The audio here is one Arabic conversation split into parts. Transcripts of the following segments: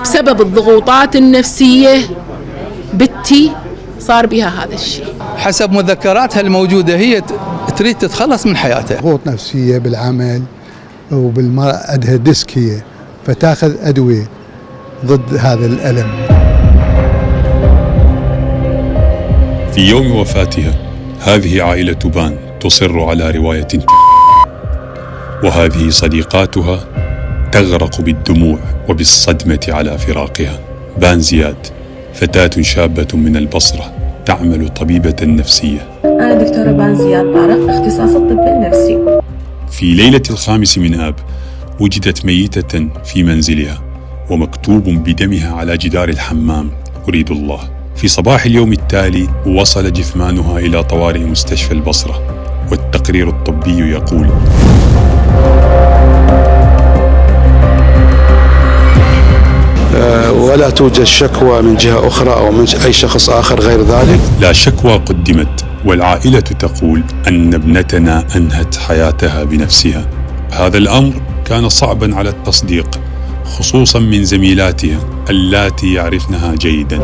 بسبب الضغوطات النفسية بنتي صار بها هذا الشيء. حسب مذكراتها الموجودة هي تريد تتخلص من حياتها. ضغوط نفسية بالعمل وبالمرأة عندها ديسك هي، فتاخذ أدوية ضد هذا الألم. في يوم وفاتها هذه عائلة بان تصر على رواية وهذه صديقاتها تغرق بالدموع وبالصدمة على فراقها. بان زياد فتاة شابة من البصرة تعمل طبيبة نفسية. أنا دكتورة بان زياد طارق، اختصاص الطب النفسي. في ليلة 5 من آب وجدت ميتة في منزلها ومكتوب بدمها على جدار الحمام أريد الله. في صباح اليوم التالي وصل جثمانها إلى طوارئ مستشفى البصرة، والتقرير الطبي يقول: ولا توجد شكوى من جهة أخرى أو من أي شخص آخر غير ذلك. لا شكوى قدمت، والعائلة تقول أن ابنتنا أنهت حياتها بنفسها. هذا الأمر كان صعبا على التصديق، خصوصا من زميلاتها اللاتي يعرفنها جيدا،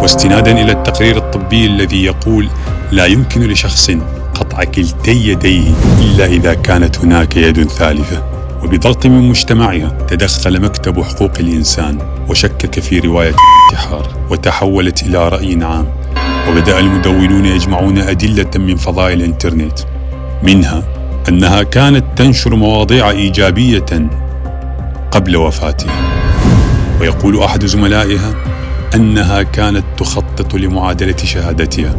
واستنادا إلى التقرير الطبي الذي يقول لا يمكن لشخص قطع كلتي يديه إلا إذا كانت هناك يد ثالثة. وبضغط من مجتمعها تدخل مكتب حقوق الإنسان وشكك في رواية الانتحار، وتحولت إلى رأي عام، وبدأ المدونون يجمعون أدلة من فضاء الإنترنت، منها أنها كانت تنشر مواضيع إيجابية قبل وفاتها. ويقول أحد زملائها أنها كانت تخطط لمعادلة شهادتها.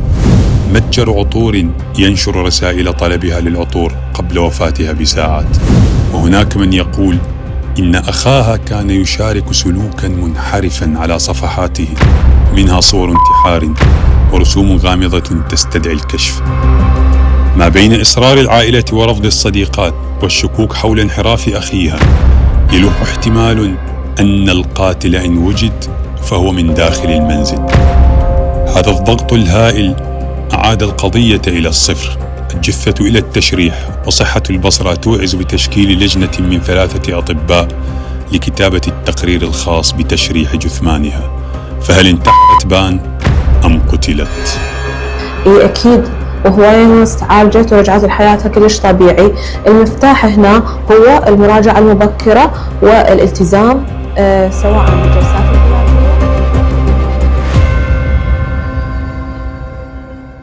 متجر عطور ينشر رسائل طلبها للعطور قبل وفاتها بساعات. وهناك من يقول إن أخاها كان يشارك سلوكا منحرفا على صفحاته، منها صور انتحار ورسوم غامضة تستدعي الكشف. ما بين إصرار العائلة ورفض الصديقات والشكوك حول انحراف أخيها، يلوح احتمال أن القاتل إن وجد فهو من داخل المنزل. هذا الضغط الهائل أعاد القضية إلى الصفر، الجثة إلى التشريح، وصحة البصرة توعز بتشكيل لجنة من 3 أطباء لكتابة التقرير الخاص بتشريح جثمانها. فهل انتحرت بان أم قتلت؟ إيه أكيد، وهواية ناس تعالجت ورجعت لحياتها كلش طبيعي. المفتاح هنا هو المراجعة المبكرة والالتزام، سواء بالجلسات